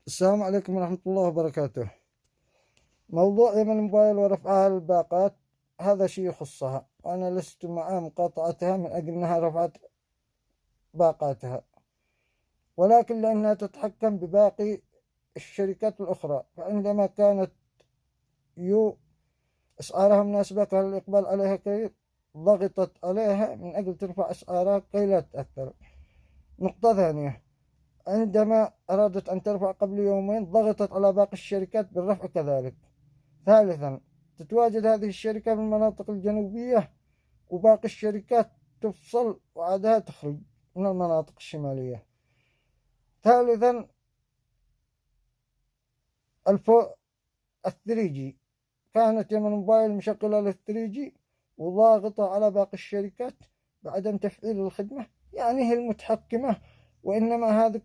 السلام عليكم ورحمة الله وبركاته. موضوع يمن الموبايل ورفعها للباقات هذا شيء يخصها، وأنا لست مع مقاطعتها من أجل أنها رفعت باقاتها، ولكن لأنها تتحكم بباقي الشركات الأخرى. فعندما كانت يو أسعارها مناسبة كان الإقبال عليها كثير، ضغطت عليها من أجل ترفع أسعارها كي لا تتأثر. نقطة ثانية، عندما أرادت أن ترفع قبل يومين ضغطت على باقي الشركات بالرفع كذلك. ثالثا، تتواجد هذه الشركة في المناطق الجنوبية وباقي الشركات تفصل وعادها تخرج من المناطق الشمالية. ثالثا، الثري جي، كانت يمن موبايل مشغلة للثري جي وضاغطة على باقي الشركات بعدم تفعيل الخدمة، يعني هي المتحكمة. وإنما هذا